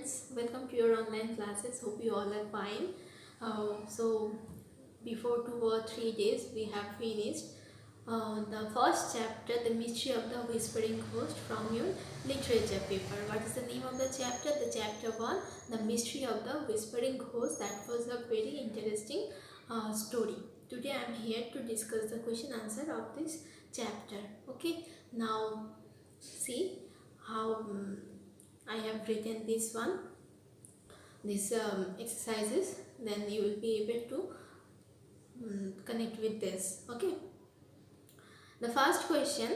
students, welcome to your online classes. Hope you all are fine. So before 2 or 3 days we have finished the first chapter, The Mystery of the Whispering Ghost, from your literature paper. What is the name of the chapter? The chapter 1, The Mystery of the Whispering Ghost. That was a very interesting story. Today I am here to discuss the question answer of this chapter. Okay, now see how I have written this one, these exercises, then you will be able to connect with this. Okay, the first question,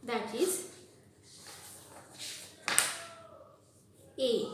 that is A.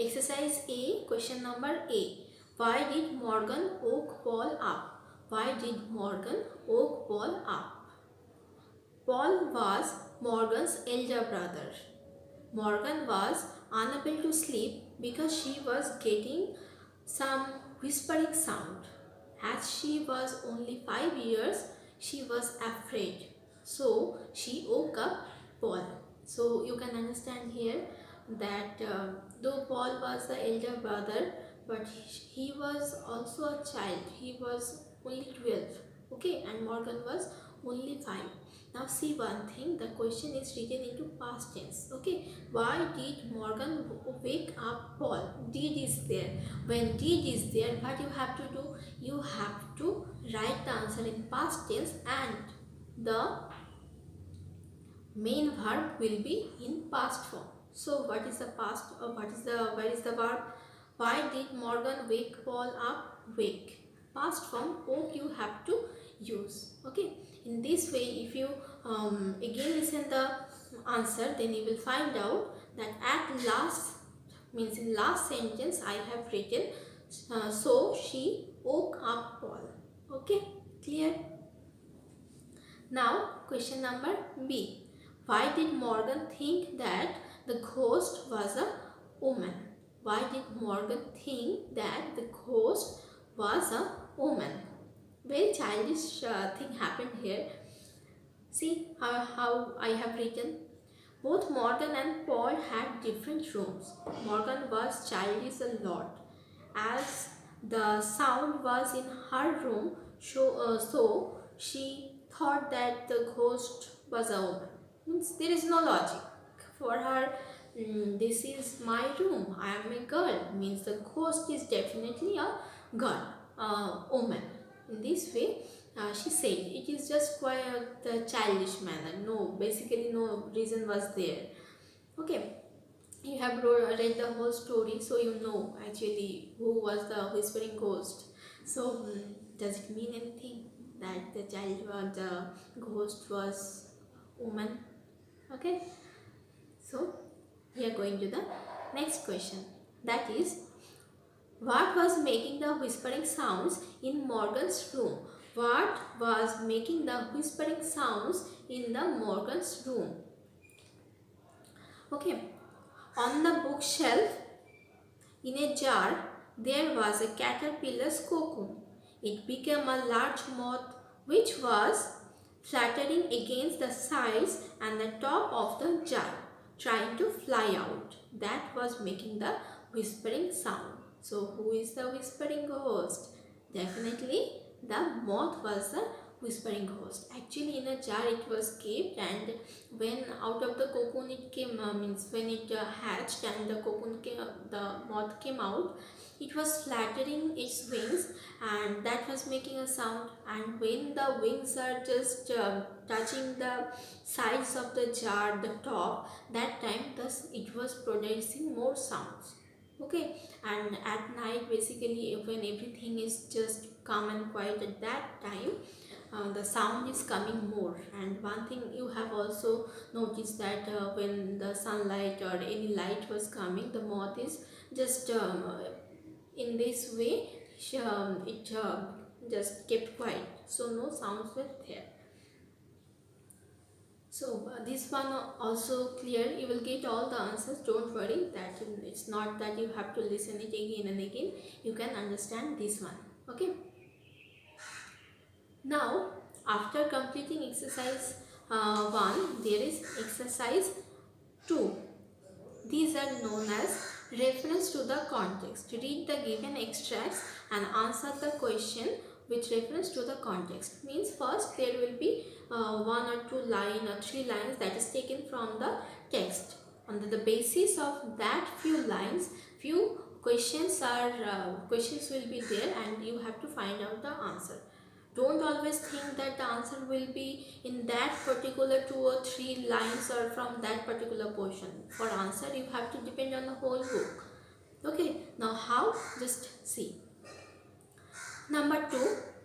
Exercise A, question number A. Why did Morgan woke Paul up? Why did Morgan woke Paul up? Paul was Morgan's elder brother. Morgan was unable to sleep because she was getting some whispering sound. As she was only 5 years, she was afraid. So she woke up Paul. So you can understand here that though Paul was the elder brother, but he was also a child. He was only 12. Okay, and Morgan was only 5. Now see one thing, the question is written into past tense. Okay, why did Morgan wake up Paul? Did is there. When did is there, what you have to do? You have to write the answer in past tense and the main verb will be in past form. So what is the past, where is the verb? Why did Morgan wake Paul up? Wake. Past form, woke you have to use. Okay, in this way, if you again listen the answer, then you will find out that at last, means in last sentence I have written so she woke up Paul. Okay, clear? Now question number B. Why did Morgan think that the ghost was a woman? Why did Morgan think that the ghost was a woman? Very childish thing happened here. See how I have written. Both Morgan and Paul had different rooms. Morgan was childish a lot, as the sound was in her room, so she thought that the ghost was a woman. Means there is no logic for her. This is my room, I am a girl, means the ghost is definitely a girl, a woman. In this way she said. It is just quite a childish manner. No, basically no reason was there. Okay, you have read the whole story, so you know actually who was the whispering ghost. So does it mean anything that the child, the ghost was woman? Okay, so we are going to the next question, that is, what was making the whispering sounds in Morgan's room? What was making the whispering sounds in the Morgan's room? Okay, on the bookshelf in a jar there was a caterpillar's cocoon. It became a large moth which was fluttering against the sides and the top of the jar, trying to fly out. That was making the whispering sound. So who is the whispering ghost? Definitely the moth was the whispering ghost. Actually in a jar it was kept, and when out of the cocoon it came, means when it hatched and the cocoon came, the moth came out, it was flattering its wings and that was making a sound. And when the wings are just touching the sides of the jar, the top, that time thus it was producing more sounds. Okay, and at night basically when everything is just calm and quiet, at that time the sound is coming more. And one thing you have also noticed that when the sunlight or any light was coming, the moth is just in this way it just kept quiet, so no sounds were there. So this one also clear. You will get all the answers, don't worry, that it's not that you have to listen it again and again. You can understand this one. Okay, now after completing exercise 1, there is exercise 2. These are known as Reference to the context. Read the given extracts and answer the question with reference to the context. Means first there will be one or two line or three lines that is taken from the text. On the basis of that few lines, few questions will be there and you have to find out the answer. Don't always think that the answer will be in that particular 2 or 3 lines or from that particular portion. For answer you have to depend on the whole book. Okay, now how? Just see. Number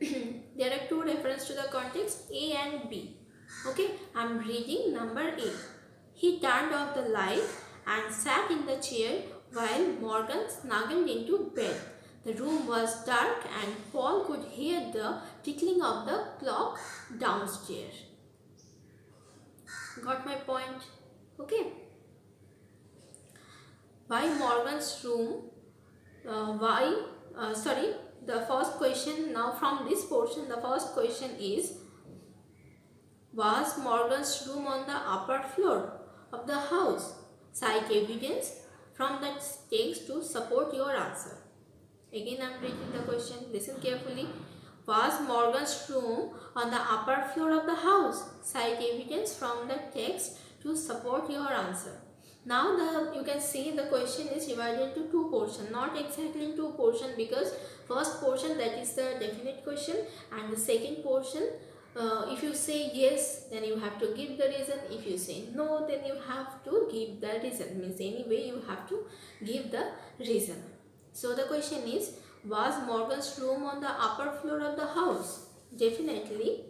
2, there are two references to the context, A and B. Okay, I am reading number A. He turned off the light and sat in the chair while Morgan snuggled into bed. The room was dark and Paul could hear the ticking of the clock downstairs. Got my point? Okay. Why Morgan's room? The first question, now from this portion, the first question is, was Morgan's room on the upper floor of the house? Cite evidence from that text to support your answer. Again I am reading the question, listen carefully. Was Morgan's room on the upper floor of the house? Cite evidence from the text to support your answer. Now you can see the question is divided into two portions, not exactly in two portions, because first portion, that is the definite question, and the second portion, if you say yes, then you have to give the reason. If you say no, then you have to give the reason. Means anyway you have to give the reason. So the question is, was Morgan's room on the upper floor of the house? Definitely.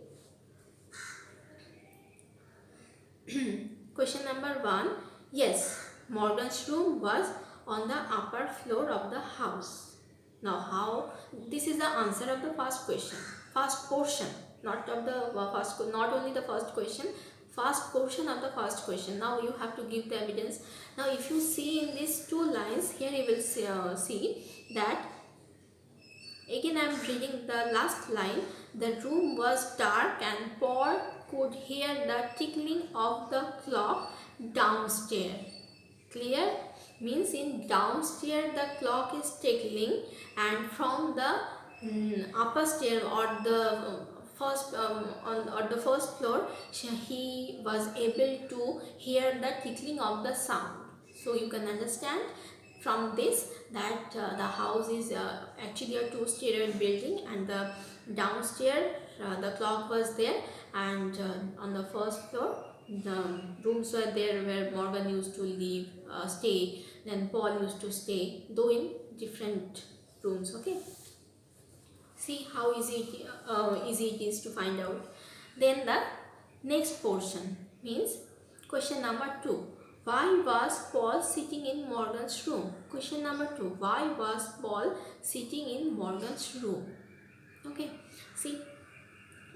Question number 1. Yes, Morgan's room was on the upper floor of the house. Now how? This is the answer of the first question, first portion, not of the first, not only the first question, first portion of the first question. Now you have to give the evidence. Now if you see in these two lines, here you will see that, again I am reading the last line. The room was dark and Paul could hear the ticking of the clock downstairs. Clear? Means in downstairs the clock is ticking, and from the upper stair or the first on the first floor, he was able to hear the tickling of the sound. So you can understand from this that the house is actually a two-storied building, and the downstairs the clock was there, and on the first floor the rooms were there where Morgan used to live, stay, then Paul used to stay, though in different rooms. Okay, see how easy it is to find out. Then the next portion means question number 2. Why was Paul sitting in Morgan's room? Question number 2. Why was Paul sitting in Morgan's room? Okay, see,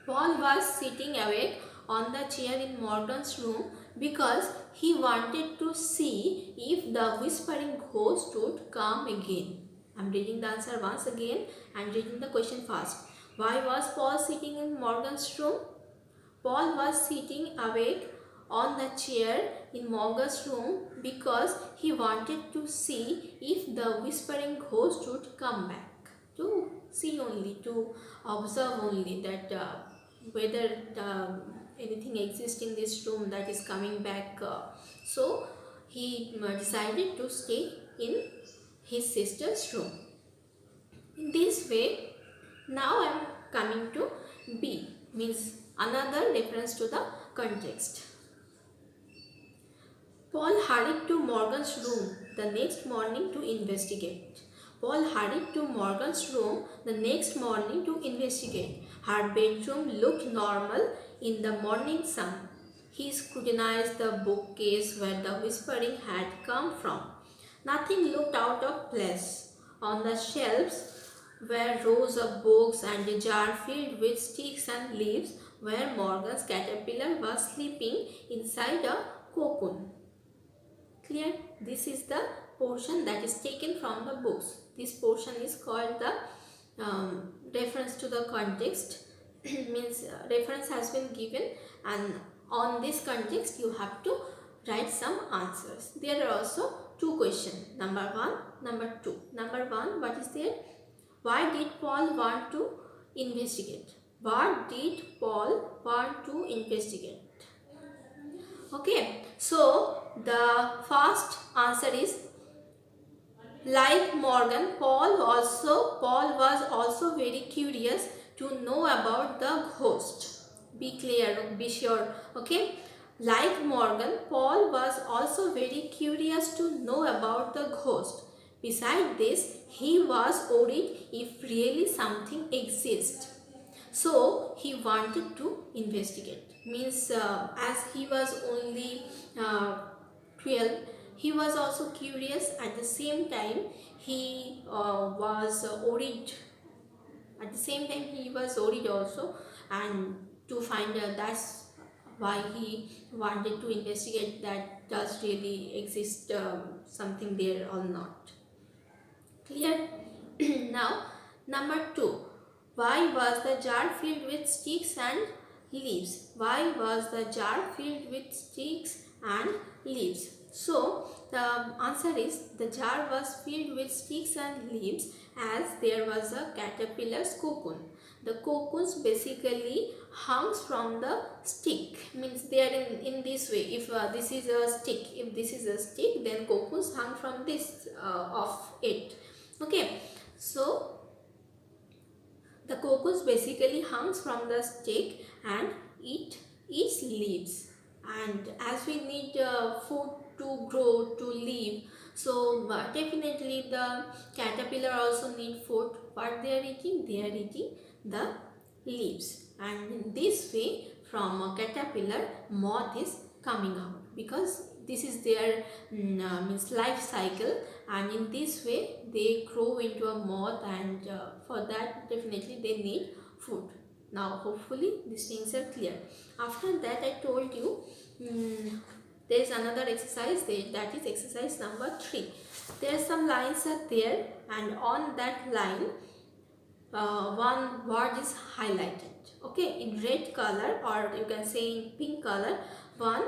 Paul was sitting awake on the chair in Morgan's room because he wanted to see if the whispering ghost would come again. I am reading the answer once again and reading the question first. Why was Paul sitting in Morgan's room? Paul was sitting awake on the chair in Morgan's room because he wanted to see if the whispering ghost would come back. To see only, to observe only that whether anything exists in this room that is coming back. So he decided to stay in his sister's room. In this way, now I am coming to B, means another reference to the context. Paul hurried to Morgan's room the next morning to investigate. Paul hurried to Morgan's room the next morning to investigate. Her bedroom looked normal in the morning sun. He scrutinized the bookcase where the whispering had come from. Nothing looked out of place. On the shelves were rows of books and a jar filled with sticks and leaves where Morgan's caterpillar was sleeping inside a cocoon. Clear? This is the portion that is taken from the books. This portion is called the reference to the context. Means reference has been given, and on this context you have to write some answers. There are also two questions. Number 1, number 2. Number 1, what is there? Why did Paul want to investigate? What did Paul want to investigate? Okay, so the first answer is like Morgan, Paul was also very curious to know about the ghost. Be clear, be sure. Okay, like Morgan, Paul was also very curious to know about the ghost. Besides this, he was worried if really something exists. So he wanted to investigate. Means as he was only 12, he was also curious. At the same time, he was worried. At the same time, he was worried also, and to find out that's why he wanted to investigate that does really exist something there or not. Clear? Now, number 2. Why was the jar filled with sticks and leaves? Why was the jar filled with sticks and leaves? So, the answer is the jar was filled with sticks and leaves as there was a caterpillar's cocoon. The cocoons basically hangs from the stick, means they are in this way. If this is a stick, then cocoons hang from this of it. Okay, so the cocoons basically hangs from the stick and it eats leaves. And as we need food to grow, to live, so definitely the caterpillar also need food. What they are eating? They are eating the leaves. And in this way, from a caterpillar, moth is coming out, because this is their means life cycle, and in this way they grow into a moth, and for that definitely they need food. Now hopefully these things are clear. After that, I told you there is another exercise there, that is exercise number 3. There are some lines are there, and on that line one word is highlighted. Okay, in red color, or you can say in pink color, one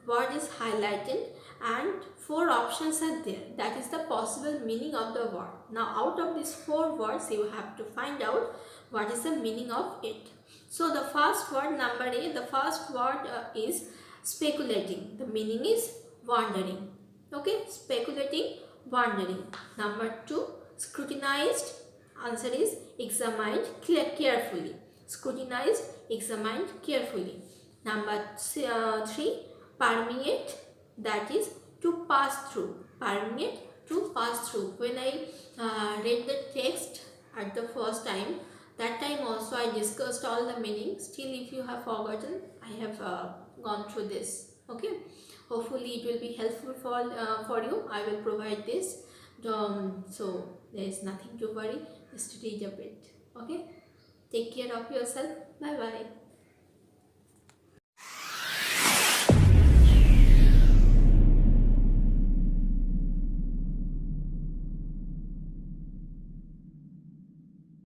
word is highlighted and 4 options are there. That is the possible meaning of the word. Now out of these 4 words, you have to find out what is the meaning of it. So the first word, number A, the first word is speculating. The meaning is wandering. Okay, speculating, wandering. Number 2, scrutinized. Answer is examined carefully. Scrutinized, examined carefully. Number 3, permeate, that is to pass through. Permeate, to pass through. When I read the text at the first time, that time also I discussed all the meanings. Still, if you have forgotten, I have gone through this. Okay, hopefully it will be helpful for you. I will provide this. So there is nothing to worry, just to read a bit. Okay, take care of yourself. Bye bye.